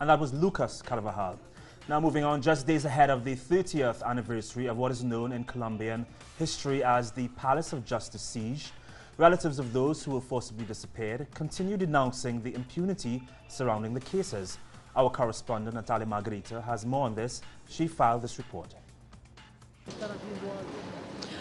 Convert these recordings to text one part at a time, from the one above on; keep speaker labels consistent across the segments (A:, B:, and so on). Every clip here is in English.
A: And that was Lucas Carvajal. Now moving on, just days ahead of the 30th anniversary of what is known in Colombian history as the Palace of Justice siege, relatives of those who were forcibly disappeared continue denouncing the impunity surrounding the cases. Our correspondent Natalia Margarita has more on this. She filed this report.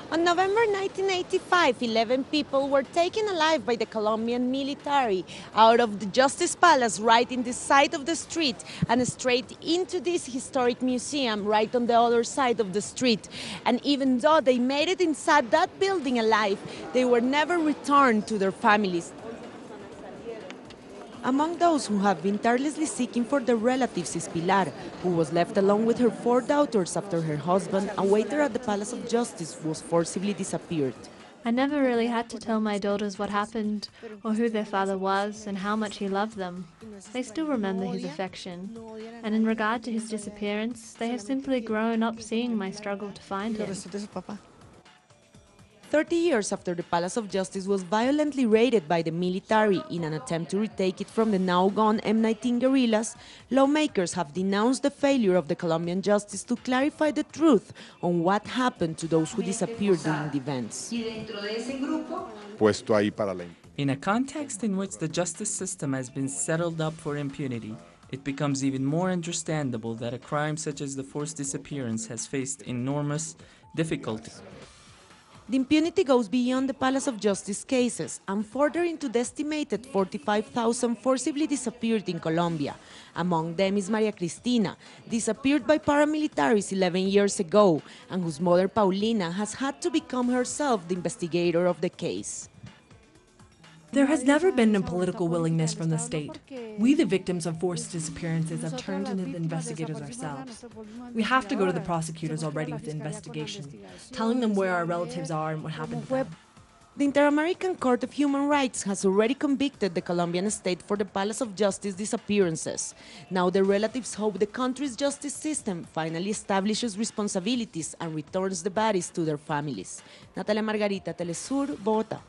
B: On November 1985, 11 people were taken alive by the Colombian military out of the Justice Palace right in the side of the street and straight into this historic museum right on the other side of the street. And even though they made it inside that building alive, they were never returned to their families. Among those who have been tirelessly seeking for their relatives is Pilar, who was left alone with her 4 daughters after her husband, a waiter at the Palace of Justice, was forcibly disappeared.
C: I never really had to tell my daughters what happened, or who their father was, and how much he loved them. They still remember his affection, and in regard to his disappearance, they have simply grown up seeing my struggle to find him.
B: 30 years after the Palace of Justice was violently raided by the military in an attempt to retake it from the now-gone M19 guerrillas, lawmakers have denounced the failure of the Colombian justice to clarify the truth on what happened to those who disappeared during the events.
D: In a context in which the justice system has been settled up for impunity, it becomes even more understandable that a crime such as the forced disappearance has faced enormous difficulty.
B: The impunity goes beyond the Palace of Justice cases and further into the estimated 45,000 forcibly disappeared in Colombia. Among them is Maria Cristina, disappeared by paramilitaries 11 years ago, and whose mother Paulina has had to become herself the investigator of the case.
E: There has never been a political willingness from the state. We, the victims of forced disappearances, have turned into the investigators ourselves. We have to go to the prosecutors already with the investigation, telling them where our relatives are and what happened to them.
B: The Inter-American Court of Human Rights has already convicted the Colombian state for the Palace of Justice disappearances. Now the relatives hope the country's justice system finally establishes responsibilities and returns the bodies to their families. Natalia Margarita, teleSUR, Bogata.